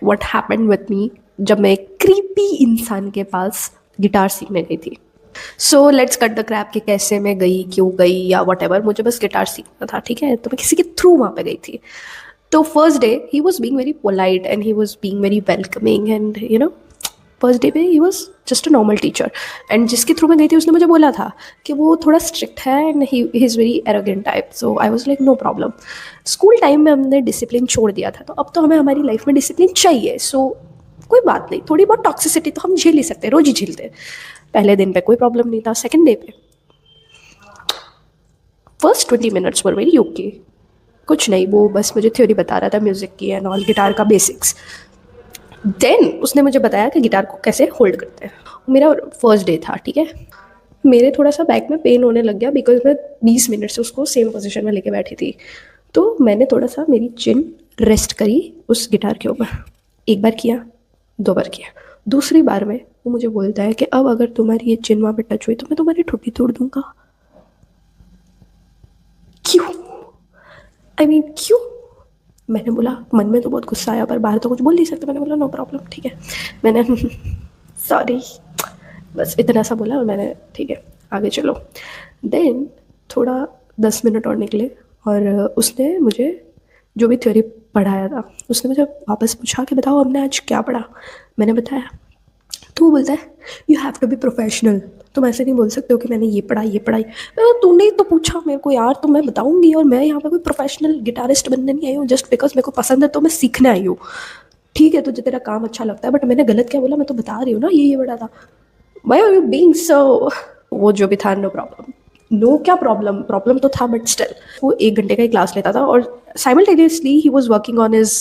What happened with me जब मैं एक क्रीपी इंसान के पास गिटार सीखने गई थी। So let's cut the crap कि कैसे मैं गई, क्यों गई या वट एवर, मुझे बस गिटार सीखना था, ठीक है। तो मैं किसी के थ्रू वहाँ पे गई थी। तो first day he was being very polite and he was being very welcoming and you know first day पे he was just a normal teacher. And जिसके थ्रू मैं गई थी उसने मुझे बोला था कि वो थोड़ा स्ट्रिक्ट है and he is very arrogant type. So I was like no problem. School time में हमने डिसिप्लिन छोड़ दिया था, तो अब तो हमें हमारी लाइफ में डिसिप्लिन चाहिए। सो कोई बात नहीं, थोड़ी बहुत टॉक्सिसिटी तो हम झेल ही सकते हैं, रोज ही झेलते हैं। पहले दिन पे कोई प्रॉब्लम नहीं था, सेकंड डे पे first 20 minutes were very okay. कुछ नहीं, वो बस मुझे थ्योरी बता रहा था म्यूजिक की एंड ऑल, गिटार का बेसिक्स। देन उसने मुझे बताया कि गिटार को कैसे होल्ड करते हैं। मेरा फर्स्ट डे था, ठीक है। मेरे थोड़ा सा बैक में पेन होने लग गया बिकॉज मैं 20 मिनट से उसको सेम पोजीशन में लेके बैठी थी। तो मैंने थोड़ा सा मेरी चिन रेस्ट करी उस गिटार के ऊपर। एक बार किया, दो बार किया, दूसरी बार में वो मुझे बोलता है कि अब अगर तुम्हारी ये चिन वहाँ पे टच हुई तो मैं तुम्हारी ठुड्डी तोड़ दूंगा। क्यों? आई मीन क्यों? मैंने बोला, मन में तो बहुत गुस्सा आया पर बाहर तो कुछ बोल नहीं सकते। मैंने बोला नो प्रॉब्लम, ठीक है। मैंने सॉरी बस इतना सा बोला और मैंने ठीक है आगे चलो। देन थोड़ा 10 मिनट और निकले और उसने मुझे जो भी थ्योरी पढ़ाया था उसने मुझे वापस पूछा कि बताओ हमने आज क्या पढ़ा। मैंने बताया। तो वो बोलता है you have to be professional, तुम ऐसे नहीं बोल सकते हो कि मैंने ये पढ़ा ये पढ़ाई। तूने ही तो पूछा मेरे को यार, तो मैं बताऊंगी। और मैं यहाँ पे कोई प्रोफेशनल गिटारिस्ट बनने नहीं आई हूँ, जस्ट बिकॉज मेरे को पसंद है तो मैं सीखने आई हूँ। ठीक है तुझे तेरा काम अच्छा लगता है, बट मैंने गलत क्या बोला? मैं तो बता रही हूँ ना ये बड़ा था। Why are you being so. वो जो भी था, नो प्रॉब्लम। नो क्या प्रॉब्लम, प्रॉब्लम तो था बट स्टिल। वो 1 घंटे का ही क्लास लेता था और simultaneously he was working on his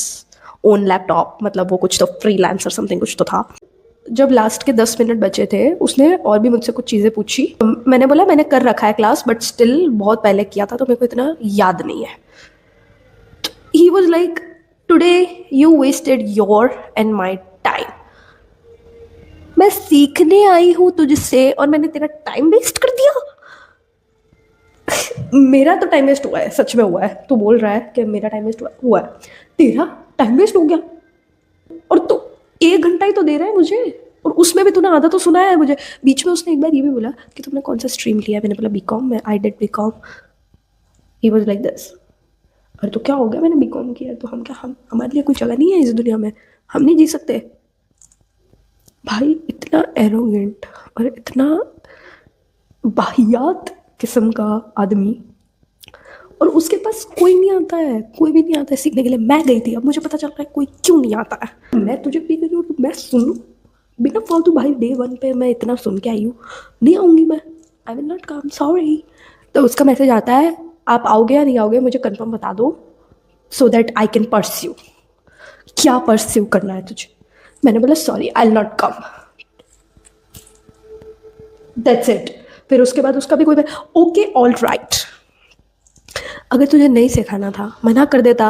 own laptop, मतलब वो कुछ तो फ्रीलांसर समथिंग कुछ तो था। जब लास्ट के 10 मिनट बचे थे उसने और भी मुझसे कुछ चीज़ें पूछी। मैंने बोला मैंने कर रखा है क्लास बट स्टिल बहुत पहले किया था तो मेरे को इतना याद नहीं है। He was like today you wasted your and my time. मैं सीखने आई हूँ तुझसे और मैंने तेरा टाइम वेस्ट कर दिया। मेरा तो टाइम वेस्ट हुआ है, सच में हुआ है। तू बोल रहा है कि मेरा टाइम वेस्ट हुआ है, तेरा टाइम वेस्ट हो गया। और तू 1 घंटा ही तो दे रहा है मुझे, और उसमें भी तूने आधा तो सुनाया है मुझे। बीच में उसने एक बार ये भी बोला कि तुमने कौन सा स्ट्रीम लिया है। मैंने बोला बीकॉम में, I did BCom. He was like this. और तो क्या हो गया, मैंने बीकॉम किया तो हम क्या, हम हमारे लिए कोई जगह नहीं है इस दुनिया में, हम नहीं जी सकते? भाई इतना एरोगेंट और इतना वाहियात किस्म का आदमी, और उसके पास कोई नहीं आता है, कोई भी नहीं आता है सीखने के लिए। मैं गई थी, अब मुझे पता चल रहा है कोई क्यों नहीं आता है। मैं तुझे पी गई हूँ तो मैं सुनूँ बिना फालतू? भाई डे 1 पे मैं इतना सुन के आई हूँ, नहीं आऊँगी मैं। I will not come, sorry. तो उसका मैसेज आता है आप आओगे या नहीं आओगे मुझे कंफर्म बता दो so that I can pursue. क्या परस्यू करना है तुझे? मैंने बोला sorry I will not come, that's it. फिर उसके बाद उसका भी कोई ओके ऑल राइट। अगर तुझे नहीं सिखाना था मना कर देता।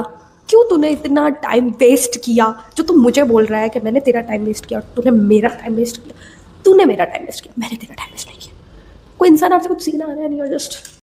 क्यों तूने इतना टाइम वेस्ट किया? जो तू मुझे बोल रहा है कि मैंने तेरा टाइम वेस्ट किया, तूने मेरा टाइम वेस्ट किया। तूने मेरा टाइम वेस्ट किया, मैंने तेरा टाइम वेस्ट नहीं किया। कोई इंसान आपसे कुछ सीखना आ रहा है नहीं, और जस्ट